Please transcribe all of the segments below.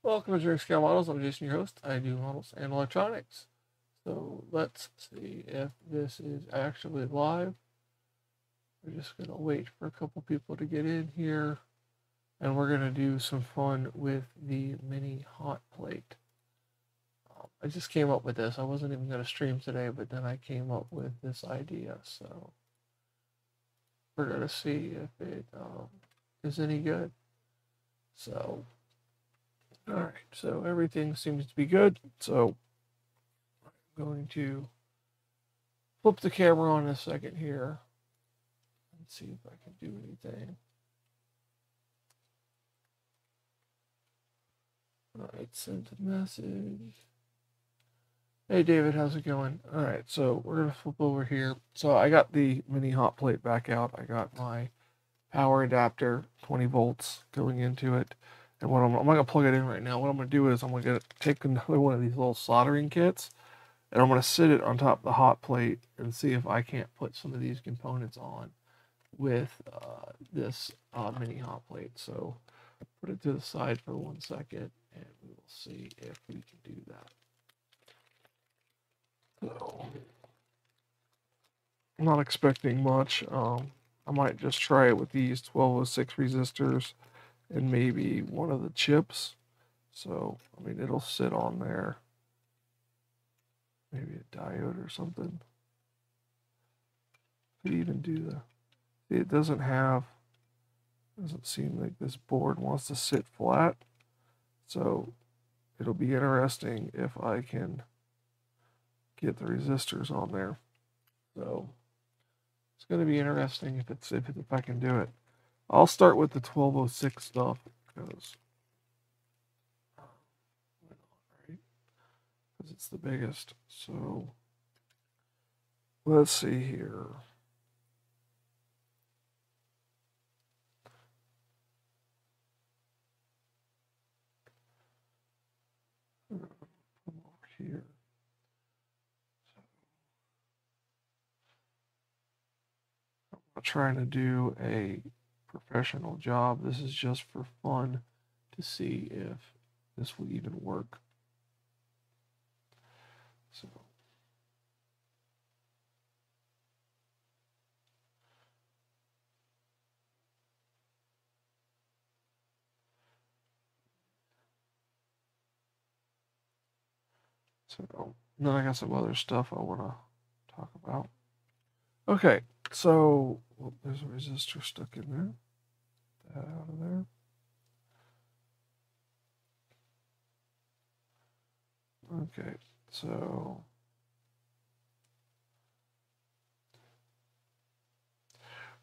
Welcome to Drink Scale Models. I'm Jason, your host. I do models and electronics. So let's see if this is actually live. We're just going to wait for a couple people to get in here. And we're going to do some fun with the mini hot plate. I just came up with this. I wasn't even going to stream today, but then I came up with this idea. So we're going to see if it is any good. So, all right. So everything seems to be good. So I'm going to flip the camera on in a second here and see if I can do anything. All right, sent a message. Hey David, how's it going? All right, so we're gonna flip over here. So I got the mini hot plate back out. I got my power adapter, 20 volts going into it. And what I'm not gonna plug it in right now. What I'm gonna do is I'm gonna take another one of these little soldering kits, and I'm gonna sit it on top of the hot plate and see if I can't put some of these components on with this mini hot plate. So put it to the side for 1 second, and we will see if we can do that. So, I'm not expecting much. I might just try it with these 1206 resistors and maybe one of the chips. So, I mean, it'll sit on there. Maybe a diode or something. Could even do the... See, it doesn't seem like this board wants to sit flat. So, it'll be interesting if I can get the resistors on there. So it's going to be interesting if I can do it. I'll start with the 1206 stuff because it's the biggest. So let's see here. Come over here. I'm not trying to do a professional job. This is just for fun to see if this will even work. So then I got some other stuff I want to talk about. Okay, so there's a resistor stuck in there. Get that out of there. Okay, so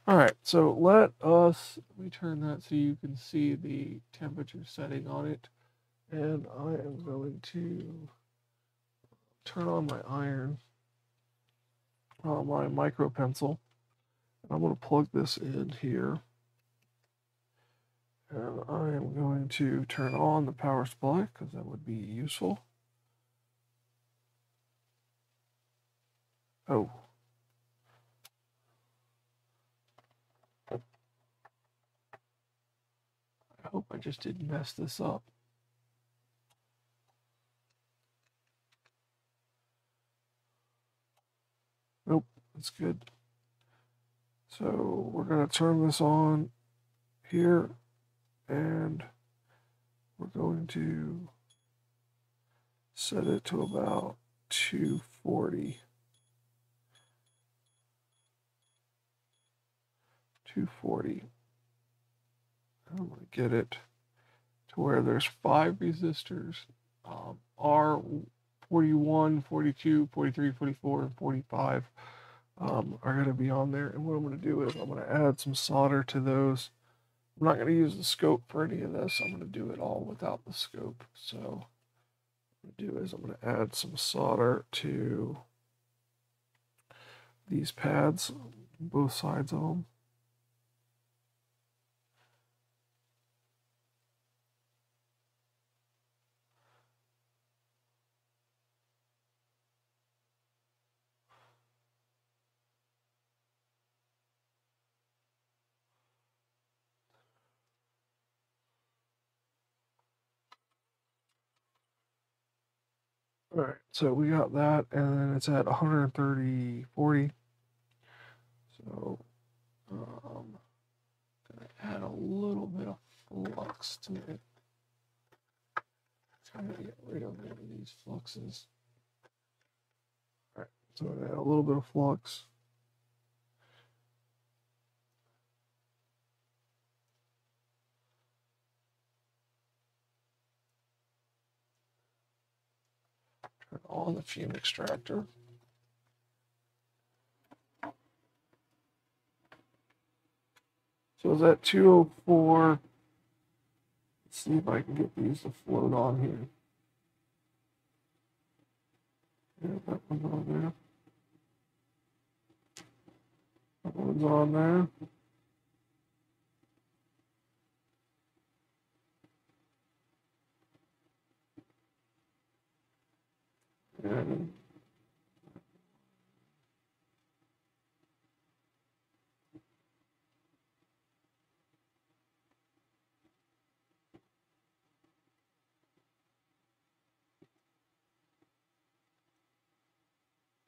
all right, so let me turn that so you can see the temperature setting on it. And I am going to turn on my iron, my micro pencil. And I'm going to plug this in here. And I am going to turn on the power supply because that would be useful. Oh. I hope I just didn't mess this up. Nope, that's good. So we're going to turn this on here, and we're going to set it to about 240. 240. I'm going to get it to where there's 5 resistors. R41, 42, 43, 44, and 45 are going to be on there. And what I'm going to do is I'm going to add some solder to those. I'm not going to use the scope for any of this. I'm going to do it all without the scope. So what I'm going to do is I'm going to add some solder to these pads, both sides of them. All right, so we got that, and then it's at 130/40. So, gonna add a little bit of flux to it. Trying to get rid of one of these fluxes. All right, so add a little bit of flux. Turn on the fume extractor. So is that 204? Let's see if I can get these to float on here. Yeah, that one's on there. That one's on there. And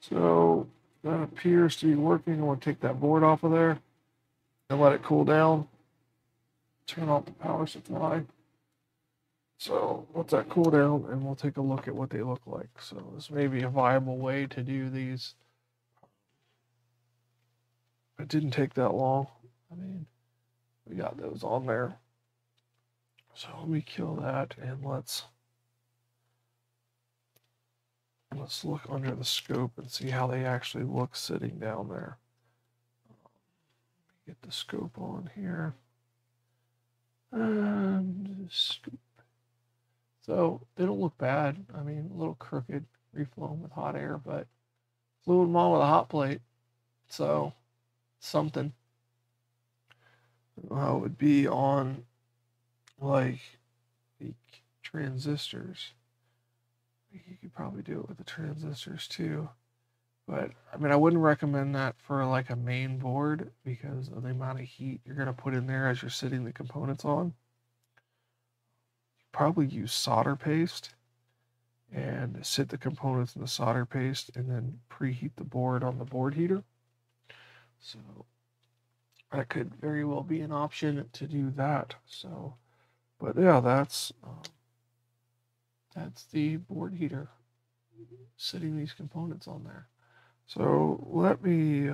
so that appears to be working. I'm going to take that board off of there and let it cool down. Turn off the power supply. So let that cool down and we'll take a look at what they look like. So this may be a viable way to do these. It didn't take that long. I mean, we got those on there. So let me kill that and let's look under the scope and see how they actually look sitting down there. Get the scope on here. And scoop. So they don't look bad. I mean, a little crooked, reflown with hot air, but flew them on with a hot plate. So something. I don't know how it would be on like the transistors. You could probably do it with the transistors too. But I mean, I wouldn't recommend that for like a main board because of the amount of heat you're going to put in there as you're sitting the components on. Probably use solder paste and sit the components in the solder paste and then preheat the board on the board heater. So that could very well be an option to do that. So, but yeah, that's the board heater sitting these components on there. So let me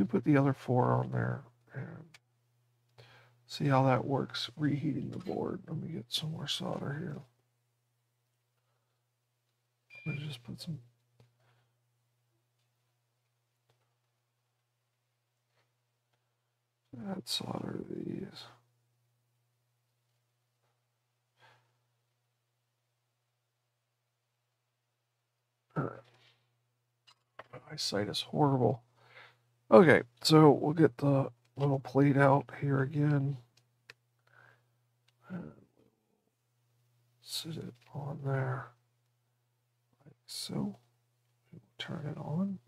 put the other 4 on there and see how that works, reheating the board. Let me get some more solder here. Let me just put some. Add solder to these. All right. My sight is horrible. Okay, so we'll get the little plate out here again. And sit it on there, like so. We'll turn it on.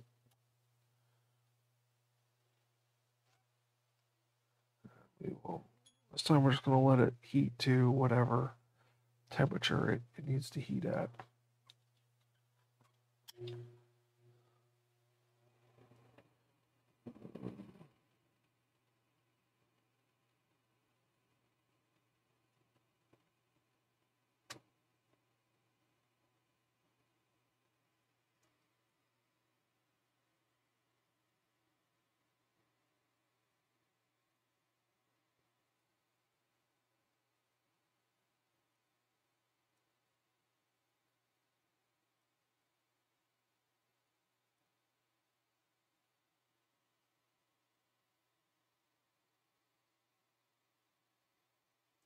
We will. This time we're just going to let it heat to whatever temperature it needs to heat at.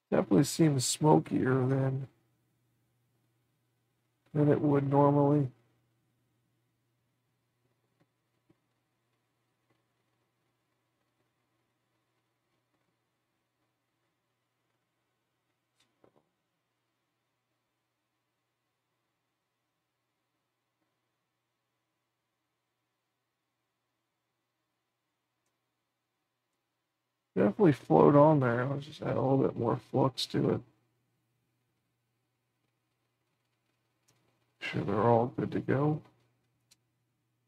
Definitely seems smokier than it would normally. Definitely float on there. I'll just add a little bit more flux to it. sure they're all good to go.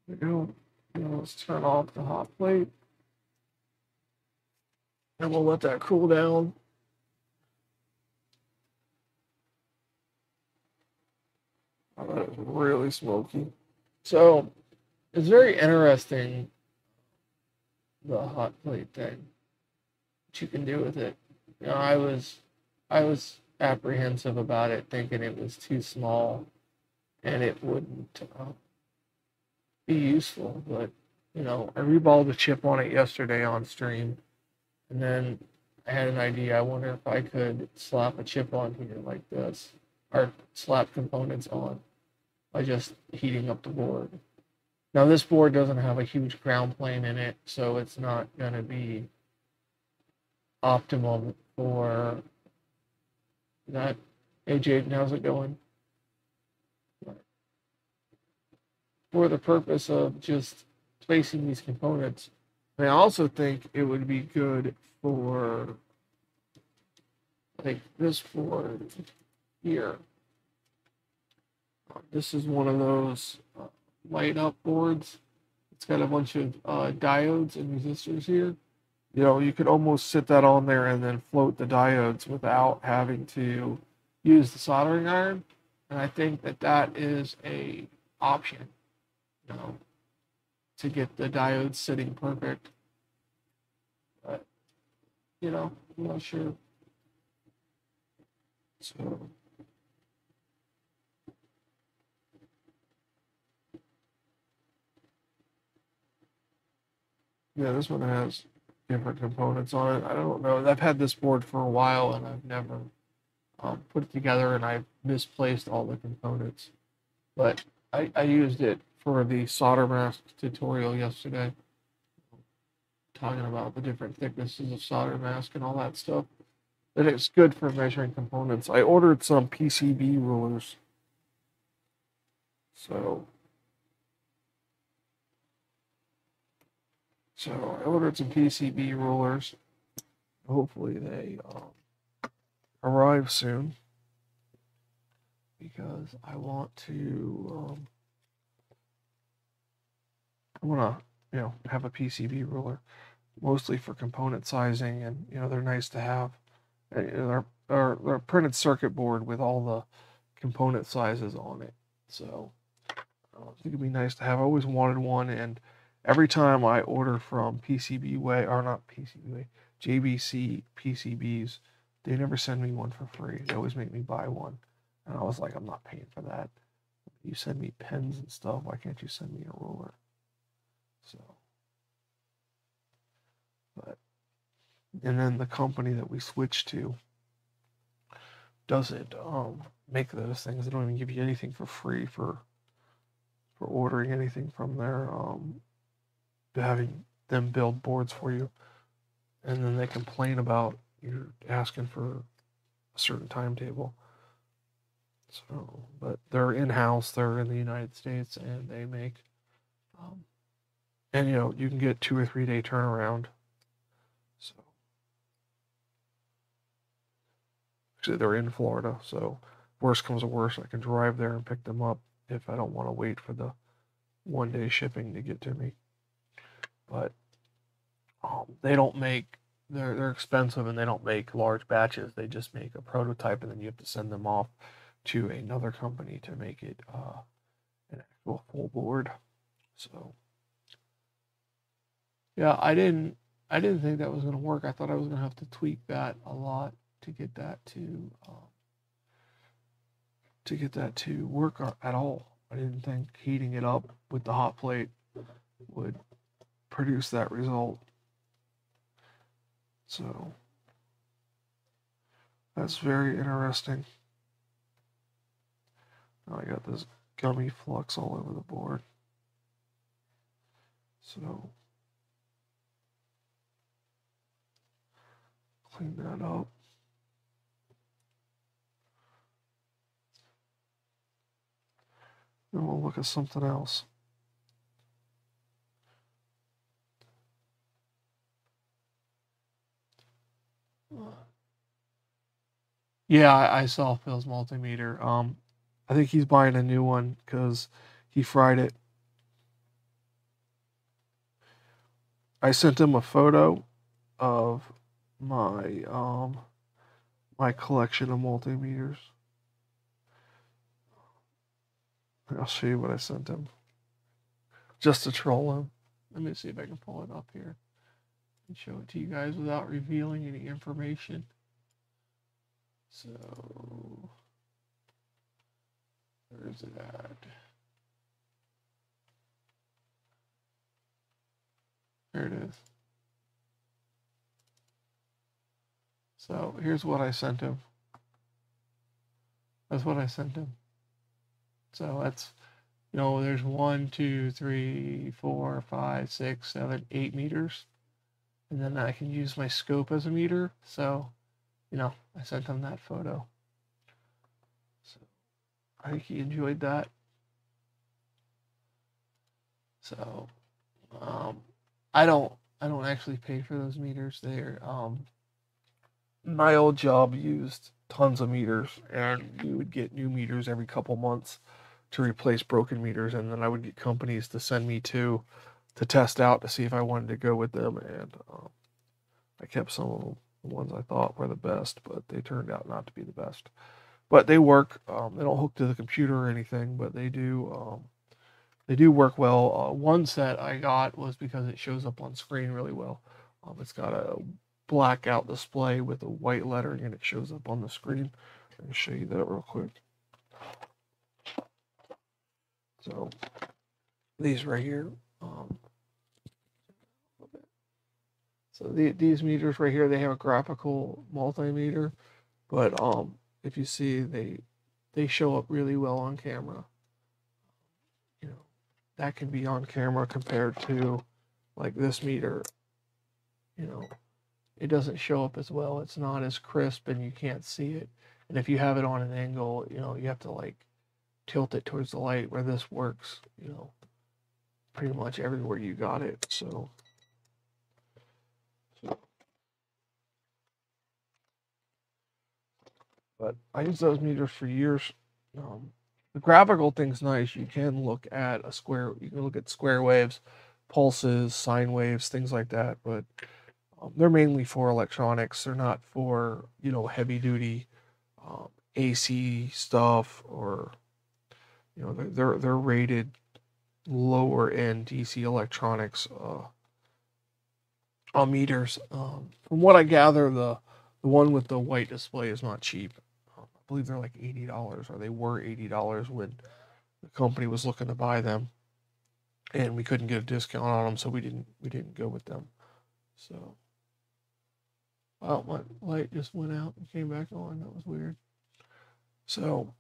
There we go. Now let's turn off the hot plate. And we'll let that cool down. Oh, that is really smoky. So it's very interesting, the hot plate thing. What you can do with it. You know, I was apprehensive about it, thinking it was too small and it wouldn't be useful. But you know, I reballed the chip on it yesterday on stream, and then I had an idea. I wonder if I could slap a chip on here like this, or slap components on by just heating up the board. Now this board doesn't have a huge ground plane in it, so it's not going to be optimum for that. Hey Jaden, how's it going? For the purpose of just placing these components, I also think it would be good for like this board here. This is one of those light up boards. It's got a bunch of diodes and resistors here. You know, you could almost sit that on there and then float the diodes without having to use the soldering iron. And I think that that is a option, you know, to get the diodes sitting perfect. But, you know, I'm not sure. So, yeah, this one has different components on it. I don't know. I've had this board for a while and I've never put it together, and I've misplaced all the components. But I used it for the solder mask tutorial yesterday, talking about the different thicknesses of solder mask and all that stuff. And it's good for measuring components. I ordered some PCB rulers. So I ordered some PCB rulers. Hopefully they arrive soon, because I want to you know, have a PCB ruler, mostly for component sizing, and you know, they're nice to have. They're a printed circuit board with all the component sizes on it, so I think it'd be nice to have. I always wanted one, and every time I order from PCBWay, or not PCBWay, JBC PCBs, they never send me one for free. They always make me buy one, and I was like, I'm not paying for that. You send me pens and stuff. Why can't you send me a ruler? So, but, and then the company that we switched to doesn't make those things. They don't even give you anything for free for ordering anything from there. Having them build boards for you, and then they complain about you're asking for a certain timetable. So, but they're in-house. They're in the United States, and they make, and you know, you can get 2 or 3 day turnaround. So, actually, they're in Florida. So, worst comes to worst, I can drive there and pick them up if I don't want to wait for the 1 day shipping to get to me. But they don't make, they're expensive, and they don't make large batches. They just make a prototype, and then you have to send them off to another company to make it an actual full board. So yeah, I didn't think that was going to work. I thought I was going to have to tweak that a lot to get that to work at all. I didn't think heating it up with the hot plate would produce that result. So that's very interesting. Now I got this gummy flux all over the board. So clean that up. Then we'll look at something else. Yeah, I saw Phil's multimeter. I think he's buying a new one because he fried it. I sent him a photo of my my collection of multimeters. I'll show you what I sent him. Just to troll him. Let me see if I can pull it up here and show it to you guys without revealing any information. So, where's it at? There it is. So, here's what I sent him. That's what I sent him. So, that's, you know, there's 1, 2, 3, 4, 5, 6, 7, 8 meters. And then I can use my scope as a meter. So, you know, I sent him that photo. So I think he enjoyed that. So I don't actually pay for those meters. They're my old job used tons of meters, and we would get new meters every couple months to replace broken meters, and then I would get companies to send me to test out to see if I wanted to go with them, and I kept some of them, the ones I thought were the best, but they turned out not to be the best. But they work. They don't hook to the computer or anything, but they do. They do work well. One set I got was because it shows up on screen really well. It's got a blackout display with a white lettering, and it shows up on the screen. Let me show you that real quick. So these right here. So these meters right here, they have a graphical multimeter, but if you see, they show up really well on camera. You know, that can be on camera compared to like this meter. You know, it doesn't show up as well. It's not as crisp, and you can't see it. And if you have it on an angle, you know, you have to like tilt it towards the light, where this works, you know, pretty much everywhere you got it. So but I use those meters for years. The graphical thing's nice. You can look at a square. You can look at square waves, pulses, sine waves, things like that. But they're mainly for electronics. They're not for, you know, heavy duty AC stuff, or, you know, they're rated lower end DC electronics on meters. From what I gather, the one with the white display is not cheap. I believe they're like $80, or they were $80 when the company was looking to buy them, and we couldn't get a discount on them, so we didn't go with them. So, well, my light just went out and came back on. That was weird. So,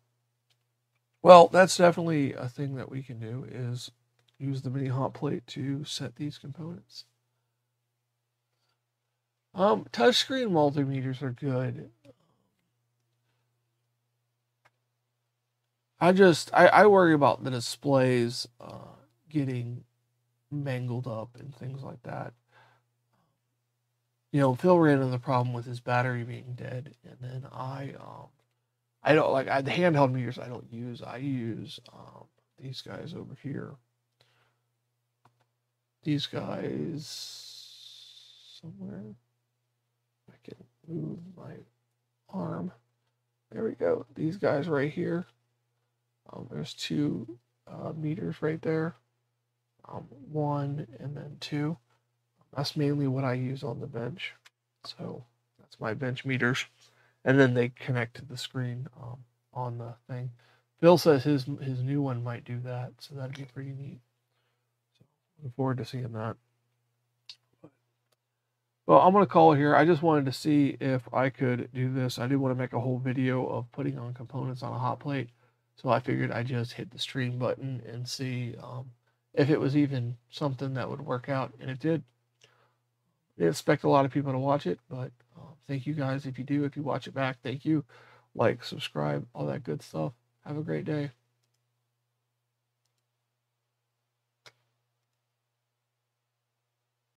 well, that's definitely a thing that we can do, is use the mini hot plate to set these components. Touchscreen multimeters are good. I worry about the displays getting mangled up and things like that. You know, Phil ran into the problem with his battery being dead, and then I don't like the handheld meters. I don't use. I use these guys over here. These guys somewhere. I can move my arm. There we go. These guys right here. There's 2 meters right there. 1 and then 2. That's mainly what I use on the bench. So that's my bench meters. And then they connect to the screen on the thing. Bill says his new one might do that, so that'd be pretty neat. So looking forward to seeing that. Well, I'm going to call it here. I just wanted to see if I could do this. I did want to make a whole video of putting on components on a hot plate. So I figured I'd just hit the stream button and see if it was even something that would work out. And it did. I didn't expect a lot of people to watch it, but thank you guys if you do. If you watch it back, thank you. Like, subscribe, all that good stuff. Have a great day.